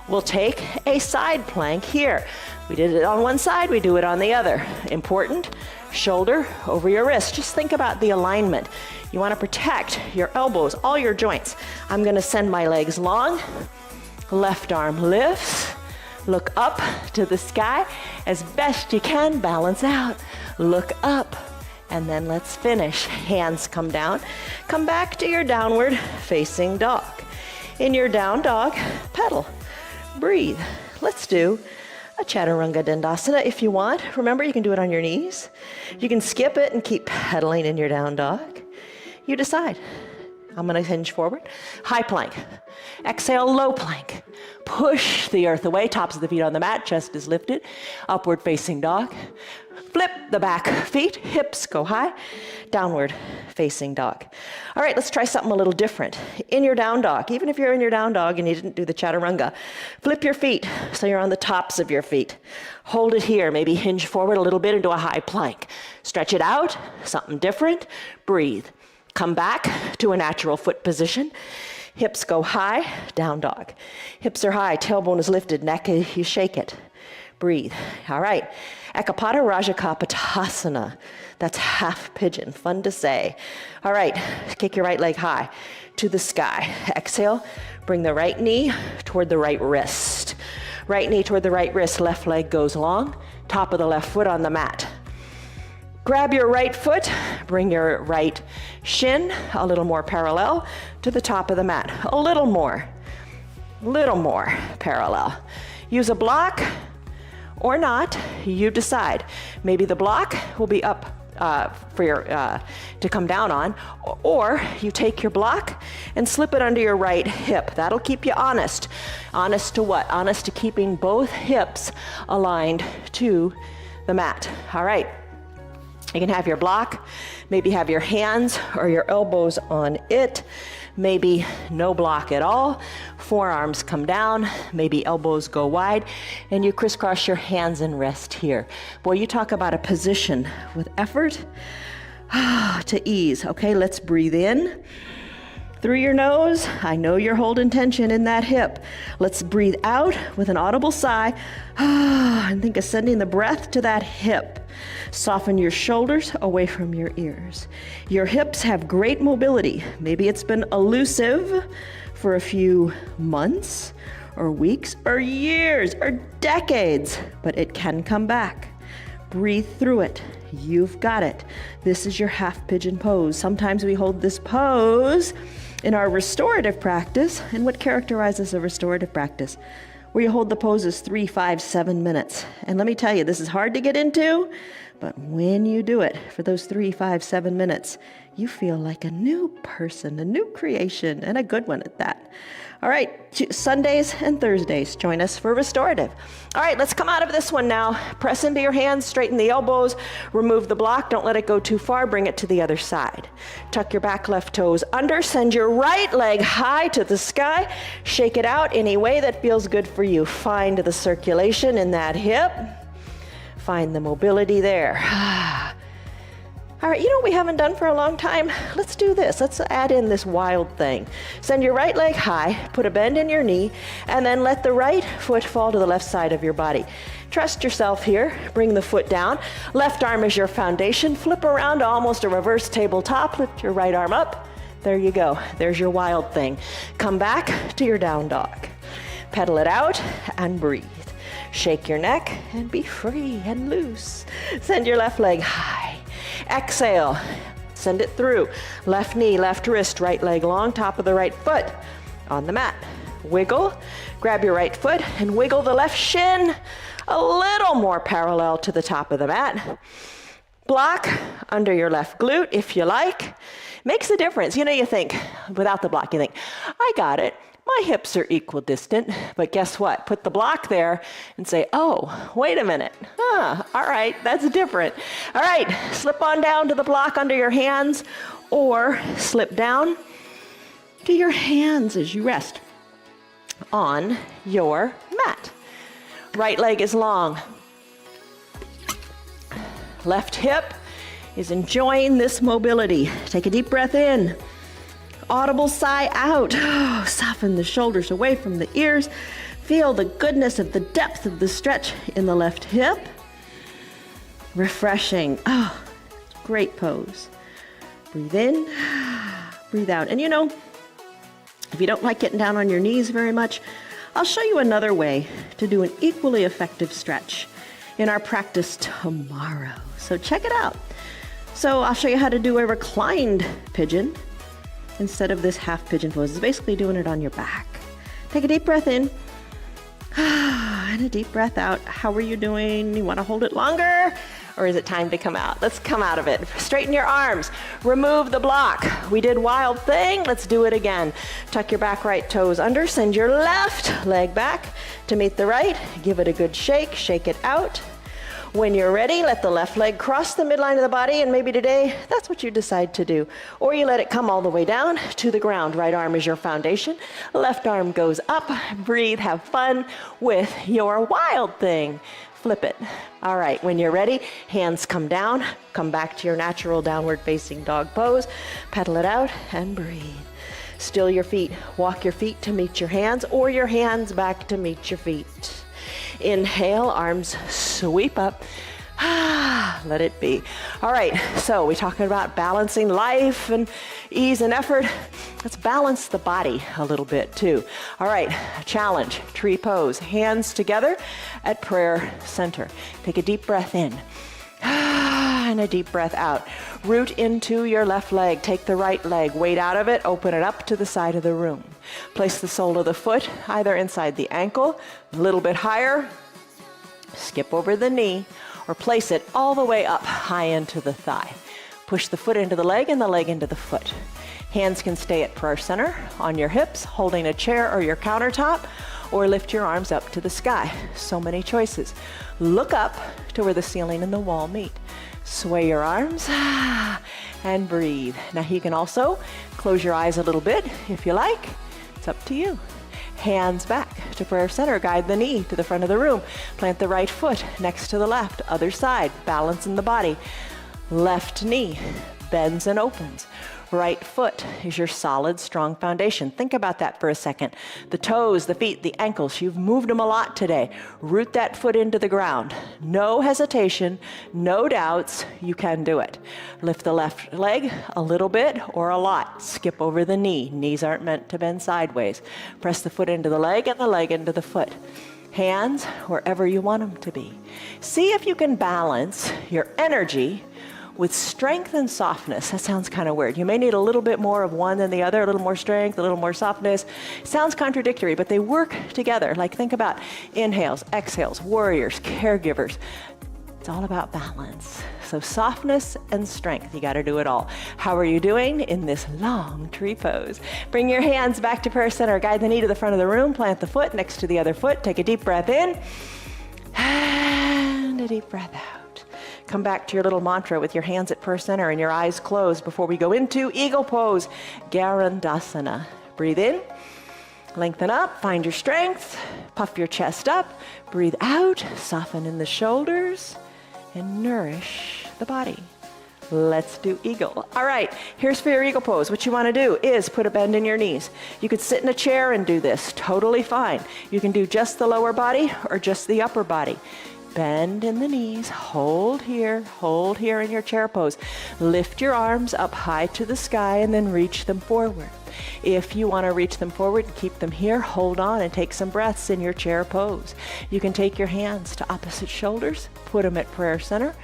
We'll take a side plank here. We did it on one side, we do it on the other. Important, shoulder over your wrist. Just think about the alignment. You want to protect your elbows, all your joints. I'm going to send my legs long. Left arm lifts. Look up to the sky as best you can. Balance out. Look up. And then let's finish. Hands come down. Come back to your downward facing dog. In your down dog, pedal. Breathe. Let's do a Chaturanga Dandasana if you want. Remember, you can do it on your knees. You can skip it and keep pedaling in your down dog. You decide. I'm going to hinge forward. High plank. Exhale, low plank. Push the earth away, tops of the feet on the mat, chest is lifted. Upward facing dog. Flip the back feet, hips go high. Downward facing dog. All right, let's try something a little different. In your down dog, even if you're in your down dog and you didn't do the Chaturanga, flip your feet so you're on the tops of your feet. Hold it here, maybe hinge forward a little bit into a high plank. Stretch it out, something different. Breathe. Come back to a natural foot position. Hips go high, down dog. Hips are high, tailbone is lifted, neck, you shake it. Breathe. All right. Ekapada Rajakapotasana. That's half pigeon. Fun to say. All right. Kick your right leg high to the sky. Exhale. Bring the right knee toward the right wrist. Right knee toward the right wrist. Left leg goes long. Top of the left foot on the mat. Grab your right foot. Bring your right shin a little more parallel to the top of the mat. A little more parallel. Use a block or not, you decide. Maybe the block will be up for your to come down on, or you take your block and slip it under your right hip. That'll keep you honest. Honest to what? Honest to keeping both hips aligned to the mat. All right. You can have your block, maybe have your hands or your elbows on it, maybe no block at all. Forearms come down, maybe elbows go wide, and you crisscross your hands and rest here. Boy, you talk about a position with effort to ease. Okay, let's breathe in. Through your nose, I know you're holding tension in that hip. Let's breathe out with an audible sigh and think of sending the breath to that hip. Soften your shoulders away from your ears. Your hips have great mobility. Maybe it's been elusive for a few months or weeks or years or decades, but it can come back. Breathe through it. You've got it. This is your half pigeon pose. Sometimes we hold this pose in our restorative practice. And what characterizes a restorative practice? Where you hold the poses 3, 5, 7 minutes. And let me tell you, this is hard to get into, but when you do it for those 3, 5, 7 minutes, you feel like a new person, a new creation, and a good one at that. All right, Sundays and Thursdays, join us for restorative. All right, let's come out of this one now. Press into your hands, straighten the elbows, remove the block, don't let it go too far, bring it to the other side. Tuck your back left toes under, send your right leg high to the sky, shake it out any way that feels good for you. Find the circulation in that hip, find the mobility there. All right, you know what we haven't done for a long time? Let's do this. Let's add in this wild thing. Send your right leg high, put a bend in your knee, and then let the right foot fall to the left side of your body. Trust yourself here. Bring the foot down. Left arm is your foundation. Flip around to almost a reverse tabletop. Lift your right arm up. There you go. There's your wild thing. Come back to your down dog. Pedal it out and breathe. Shake your neck and be free and loose. Send your left leg high. Exhale, send it through. Left knee, left wrist, right leg long, top of the right foot on the mat. Wiggle, grab your right foot and wiggle the left shin a little more parallel to the top of the mat. Block under your left glute if you like. Makes a difference. You know, you think, without the block, you think, I got it. My hips are equidistant, but guess what? Put the block there and say, oh, wait a minute. All right, that's different. All right, slip on down to the block under your hands or slip down to your hands as you rest on your mat. Right leg is long. Left hip is enjoying this mobility. Take a deep breath in. Audible sigh out. Oh, soften the shoulders away from the ears. Feel the goodness of the depth of the stretch in the left hip. Refreshing. Oh, great pose. Breathe in, breathe out. And you know, if you don't like getting down on your knees very much, I'll show you another way to do an equally effective stretch in our practice tomorrow. So check it out. So I'll show you how to do a reclined pigeon instead of this half pigeon pose. It's basically doing it on your back. Take a deep breath in and a deep breath out. How are you doing? You want to hold it longer? Or is it time to come out? Let's come out of it. Straighten your arms. Remove the block. We did wild thing. Let's do it again. Tuck your back right toes under. Send your left leg back to meet the right. Give it a good shake. Shake it out. When you're ready, let the left leg cross the midline of the body, and maybe today, that's what you decide to do. Or you let it come all the way down to the ground. Right arm is your foundation. Left arm goes up. Breathe, have fun with your wild thing. Flip it. All right, when you're ready, hands come down. Come back to your natural downward facing dog pose. Pedal it out and breathe. Still your feet. Walk your feet to meet your hands, or your hands back to meet your feet. Inhale, arms sweep up. Let it be. All right, so we're talking about balancing life and ease and effort. Let's balance the body a little bit too. All right, challenge, tree pose, hands together at prayer center. Take a deep breath in and a deep breath out. Root into your left leg. Take the right leg, weight out of it, open it up to the side of the room. Place the sole of the foot either inside the ankle, a little bit higher, skip over the knee, or place it all the way up high into the thigh. Push the foot into the leg and the leg into the foot. Hands can stay at prayer center on your hips, holding a chair or your countertop, or lift your arms up to the sky. So many choices. Look up to where the ceiling and the wall meet. Sway your arms and breathe. Now you can also close your eyes a little bit if you like. It's up to you. Hands back to prayer center. Guide the knee to the front of the room. Plant the right foot next to the left. Other side. Balance in the body. Left knee bends and opens. Right foot is your solid, strong foundation. Think about that for a second. The toes, the feet, the ankles, you've moved them a lot today. Root that foot into the ground. No hesitation, no doubts, you can do it. Lift the left leg a little bit or a lot. Skip over the knee. Knees aren't meant to bend sideways. Press the foot into the leg and the leg into the foot. Hands wherever you want them to be. See if you can balance your energy with strength and softness. That sounds kind of weird. You may need a little bit more of one than the other, a little more strength, a little more softness. Sounds contradictory, but they work together. Like think about inhales, exhales, warriors, caregivers. It's all about balance. So softness and strength, you got to do it all. How are you doing in this long tree pose? Bring your hands back to prayer center. Guide the knee to the front of the room. Plant the foot next to the other foot. Take a deep breath in and a deep breath out. Come back to your little mantra with your hands at prayer center and your eyes closed before we go into eagle pose, Garandasana. Breathe in, lengthen up, find your strength, puff your chest up, breathe out, soften in the shoulders, and nourish the body. Let's do eagle. All right, here's for your eagle pose. What you want to do is put a bend in your knees. You could sit in a chair and do this, totally fine. You can do just the lower body or just the upper body. Bend in the knees, hold here in your chair pose. Lift your arms up high to the sky and then reach them forward. If you want to reach them forward and keep them here, hold on and take some breaths in your chair pose. You can take your hands to opposite shoulders, put them at prayer center,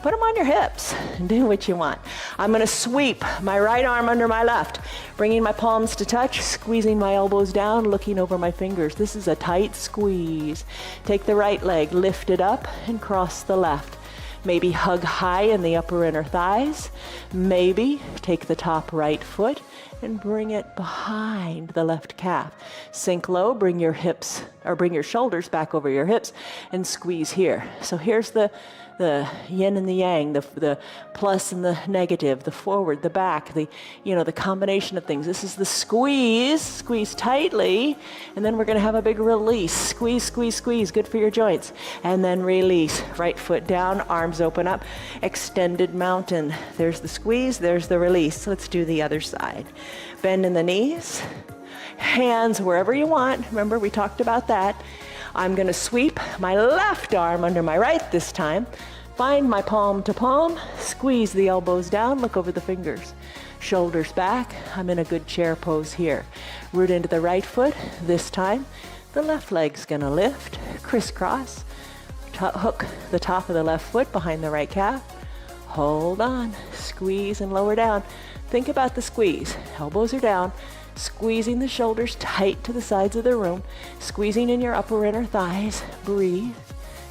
put them on your hips and do what you want. I'm going to sweep my right arm under my left, bringing my palms to touch, squeezing my elbows down, looking over my fingers. This is a tight squeeze. Take the right leg, lift it up and cross the left. Maybe hug high in the upper inner thighs. Maybe take the top right foot and bring it behind the left calf. Sink low, bring your hips or bring your shoulders back over your hips and squeeze here. So here's the yin and the yang, the plus and the negative, the forward, the back, the combination of things. This is the squeeze tightly, and then we're going to have a big release. Squeeze, squeeze, squeeze, good for your joints. And then release. Right foot down, arms open up, extended mountain. There's the squeeze, there's the release. Let's do the other side. Bend in the knees, hands wherever you want. Remember, we talked about that. I'm going to sweep my left arm under my right this time. Find my palm to palm, squeeze the elbows down, look over the fingers. Shoulders back, I'm in a good chair pose here. Root into the right foot. This time, the left leg's going to lift, crisscross. Hook the top of the left foot behind the right calf. Hold on, squeeze and lower down. Think about the squeeze. Elbows are down. Squeezing the shoulders tight to the sides of the room, squeezing in your upper inner thighs. Breathe,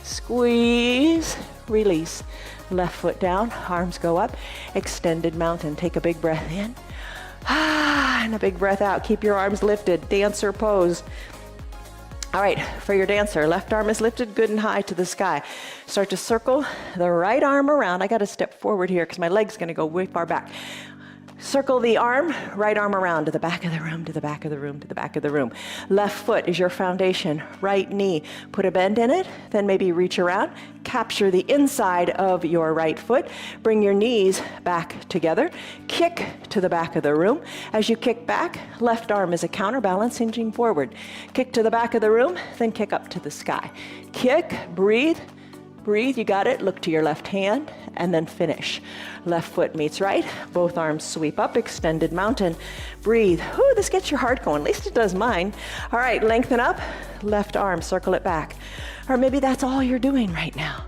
squeeze, release. Left foot down, arms go up, extended mountain. Take a big breath in, and a big breath out. Keep your arms lifted, dancer pose. All right, for your dancer, left arm is lifted good and high to the sky. Start to circle the right arm around. I got to step forward here because my leg's going to go way far back. Circle the arm, right arm around to the back of the room, to the back of the room, to the back of the room. Left foot is your foundation, right knee. Put a bend in it, then maybe reach around. Capture the inside of your right foot. Bring your knees back together. Kick to the back of the room. As you kick back, left arm is a counterbalance, hinging forward. Kick to the back of the room, then kick up to the sky. Kick, breathe. Breathe, you got it. Look to your left hand and then finish. Left foot meets right. Both arms sweep up, extended mountain. Breathe. Ooh, this gets your heart going. At least it does mine. All right, lengthen up. Left arm, circle it back. Or maybe that's all you're doing right now.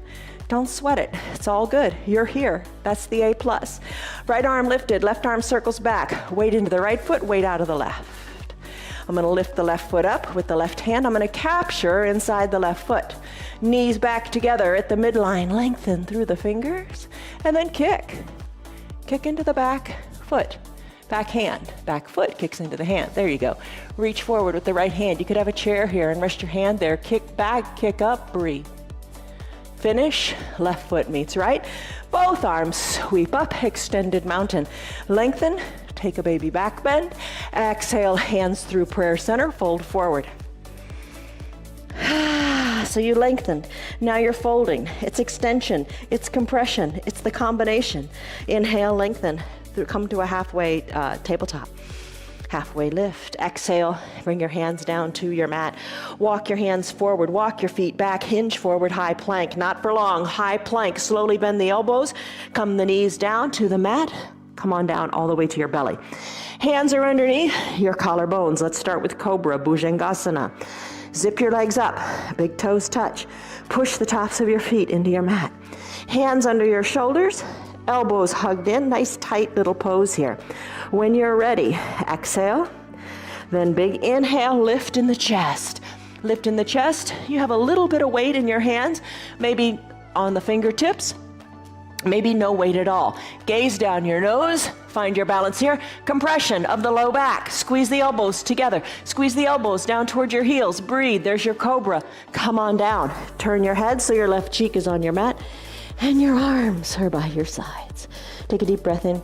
Don't sweat it. It's all good. You're here. That's the A+. Right arm lifted. Left arm circles back. Weight into the right foot, weight out of the left. I'm going to lift the left foot up with the left hand. I'm going to capture inside the left foot. Knees back together at the midline. Lengthen through the fingers. And then kick. Kick into the back foot. Back hand. Back foot kicks into the hand. There you go. Reach forward with the right hand. You could have a chair here and rest your hand there. Kick back, kick up, breathe. Finish. Left foot meets right. Both arms sweep up. Extended mountain. Lengthen. Take a baby back bend. Exhale, hands through prayer center, fold forward. So you lengthened. Now you're folding. It's extension, it's compression, it's the combination. Inhale, lengthen, come to a halfway tabletop. Halfway lift. Exhale, bring your hands down to your mat. Walk your hands forward, walk your feet back, hinge forward, high plank. Not for long, high plank. Slowly bend the elbows, come the knees down to the mat. Come on down all the way to your belly. Hands are underneath your collarbones. Let's start with Cobra, Bhujangasana. Zip your legs up, big toes touch. Push the tops of your feet into your mat. Hands under your shoulders, elbows hugged in. Nice tight little pose here. When you're ready, exhale. Then big inhale, lift in the chest. Lift in the chest. You have a little bit of weight in your hands, maybe on the fingertips. Maybe no weight at all. Gaze down your nose, find your balance here. Compression of the low back. Squeeze the elbows together. Squeeze the elbows down towards your heels. Breathe, there's your Cobra. Come on down. Turn your head so your left cheek is on your mat and your arms are by your sides. Take a deep breath in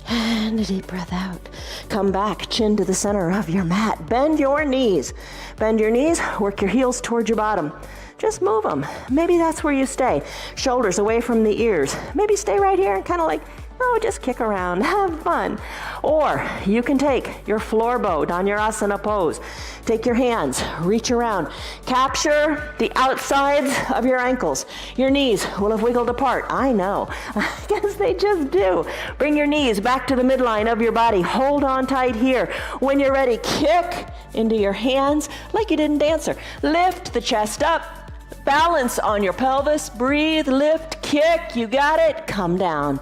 and a deep breath out. Come back, chin to the center of your mat. Bend your knees. Bend your knees, work your heels towards your bottom. Just move them. Maybe that's where you stay. Shoulders away from the ears. Maybe stay right here and kind of like, oh, just kick around, have fun. Or you can take your floor bow, Dhanurasana pose. Take your hands, reach around. Capture the outsides of your ankles. Your knees will have wiggled apart. I know, because they just do. Bring your knees back to the midline of your body. Hold on tight here. When you're ready, kick into your hands like you didn't dance her. Lift the chest up. Balance on your pelvis. Breathe, lift, kick. You got it. Come down.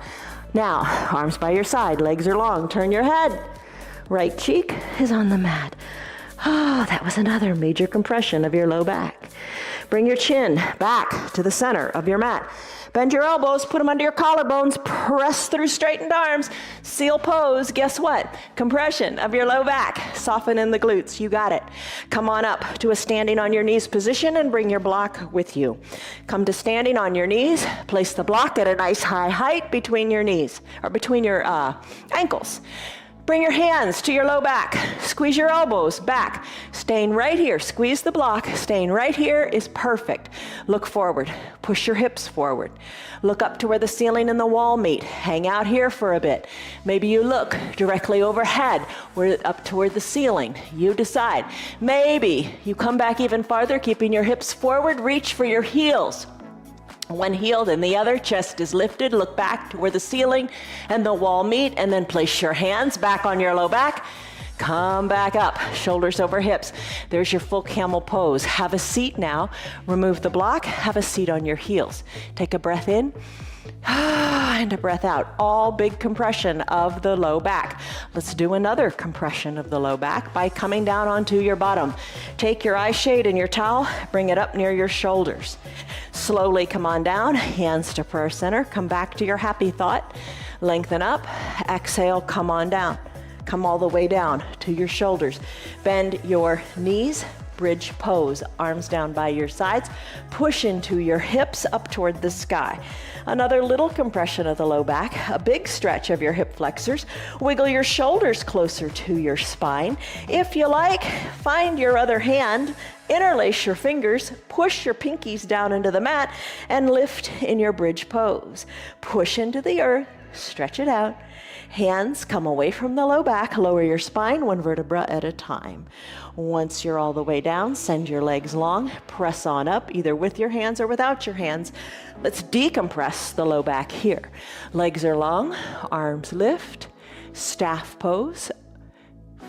Now, arms by your side, legs are long. Turn your head. Right cheek is on the mat. Oh, that was another major compression of your low back. Bring your chin back to the center of your mat. Bend your elbows, put them under your collarbones, press through straightened arms. Seal pose, guess what? Compression of your low back. Soften in the glutes, you got it. Come on up to a standing on your knees position and bring your block with you. Come to standing on your knees, place the block at a nice high height between your knees, or between your ankles. Bring your hands to your low back. Squeeze your elbows back. Staying right here. Squeeze the block. Staying right here is perfect. Look forward. Push your hips forward. Look up to where the ceiling and the wall meet. Hang out here for a bit. Maybe you look directly overhead, up toward the ceiling. You decide. Maybe you come back even farther, keeping your hips forward. Reach for your heels. One heel and the other, chest is lifted, look back to where the ceiling and the wall meet, and then place your hands back on your low back. Come back up, shoulders over hips. There's your full camel pose. Have a seat now. Remove the block, have a seat on your heels. Take a breath in and a breath out. All big compression of the low back. Let's do another compression of the low back by coming down onto your bottom. Take your eye shade and your towel, bring it up near your shoulders. Slowly come on down, hands to prayer center. Come back to your happy thought. Lengthen up, exhale, come on down. Come all the way down to your shoulders. Bend your knees, bridge pose. Arms down by your sides. Push into your hips up toward the sky. Another little compression of the low back. A big stretch of your hip flexors. Wiggle your shoulders closer to your spine. If you like, find your other hand. Interlace your fingers, push your pinkies down into the mat, and lift in your bridge pose. Push into the earth, stretch it out. Hands come away from the low back, lower your spine one vertebra at a time. Once you're all the way down, send your legs long, press on up, either with your hands or without your hands. Let's decompress the low back here. Legs are long, arms lift, staff pose.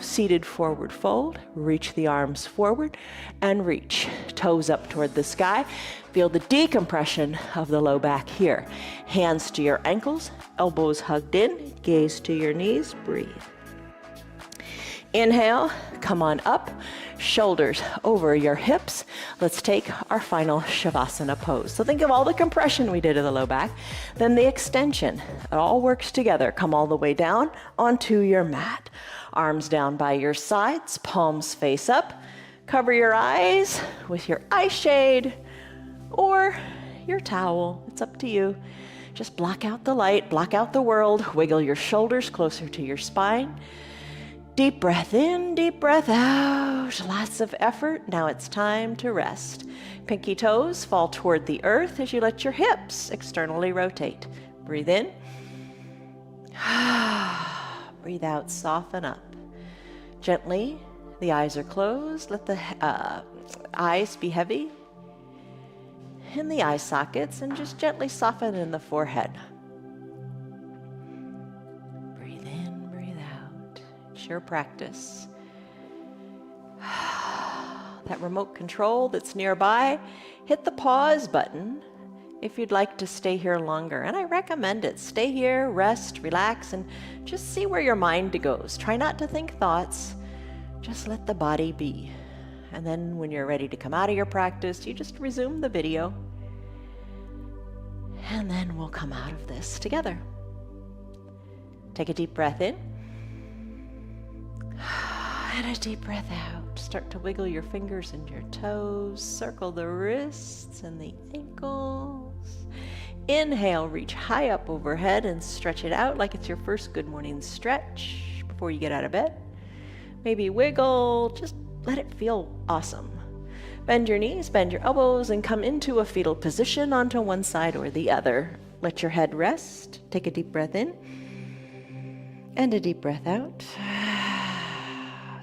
Seated forward fold, reach the arms forward and reach. Toes up toward the sky. Feel the decompression of the low back here. Hands to your ankles, elbows hugged in, gaze to your knees, breathe. Inhale, come on up, shoulders over your hips. Let's take our final Shavasana pose. So think of all the compression we did of the low back, then the extension. It all works together. Come all the way down onto your mat. Arms down by your sides, palms face up. Cover your eyes with your eye shade or your towel. It's up to you. Just block out the light, block out the world. Wiggle your shoulders closer to your spine. Deep breath in, deep breath out. Lots of effort. Now it's time to rest. Pinky toes fall toward the earth as you let your hips externally rotate. Breathe in. Breathe out, soften up. Gently, the eyes are closed. Let the eyes be heavy in the eye sockets and just gently soften in the forehead. Breathe in, breathe out. It's your practice. That remote control that's nearby, hit the pause button if you'd like to stay here longer. And I recommend it. Stay here, rest, relax, and just see where your mind goes. Try not to think thoughts. Just let the body be. And then when you're ready to come out of your practice, you just resume the video. And then we'll come out of this together. Take a deep breath in. And a deep breath out. Start to wiggle your fingers and your toes. Circle the wrists and the ankles. Inhale, reach high up overhead and stretch it out like it's your first good morning stretch before you get out of bed. Maybe wiggle, just let it feel awesome. Bend your knees, bend your elbows, and come into a fetal position onto one side or the other. Let your head rest. Take a deep breath in and a deep breath out.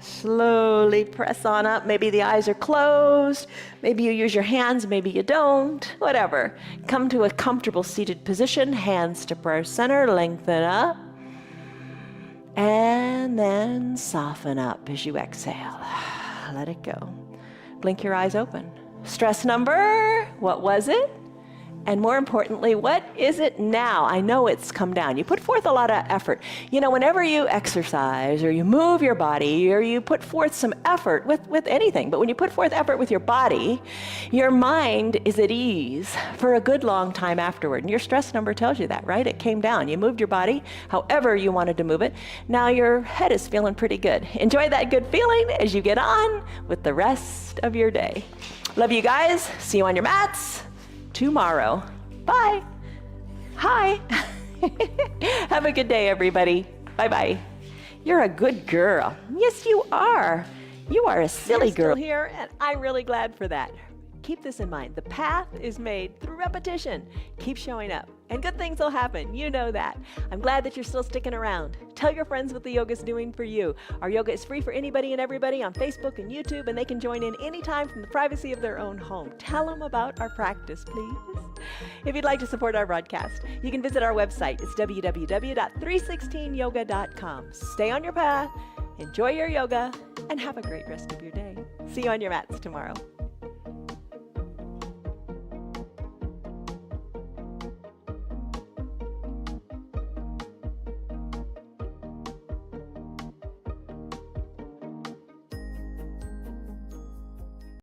Slowly press on up. Maybe the eyes are closed. Maybe you use your hands, maybe you don't. Whatever. Come to a comfortable seated position. Hands to prayer center. Lengthen up. And then soften up as you exhale. Let it go. Blink your eyes open. Stress number, what was it? And more importantly, what is it now? I know it's come down. You put forth a lot of effort. You know, whenever you exercise or you move your body or you put forth some effort with anything, but when you put forth effort with your body, your mind is at ease for a good long time afterward. And your stress number tells you that, right? It came down. You moved your body however you wanted to move it. Now your head is feeling pretty good. Enjoy that good feeling as you get on with the rest of your day. Love you guys. See you on your mats tomorrow. Bye. Hi. Have a good day, everybody. Bye-bye. You're a good girl. Yes, you are. You are a silly girl. Still here, and I'm really glad for that. Keep this in mind. The path is made through repetition. Keep showing up, and good things will happen. You know that. I'm glad that you're still sticking around. Tell your friends what the yoga's doing for you. Our yoga is free for anybody and everybody on Facebook and YouTube, and they can join in anytime from the privacy of their own home. Tell them about our practice, please. If you'd like to support our broadcast, you can visit our website. It's www.316yoga.com. Stay on your path, enjoy your yoga, and have a great rest of your day. See you on your mats tomorrow.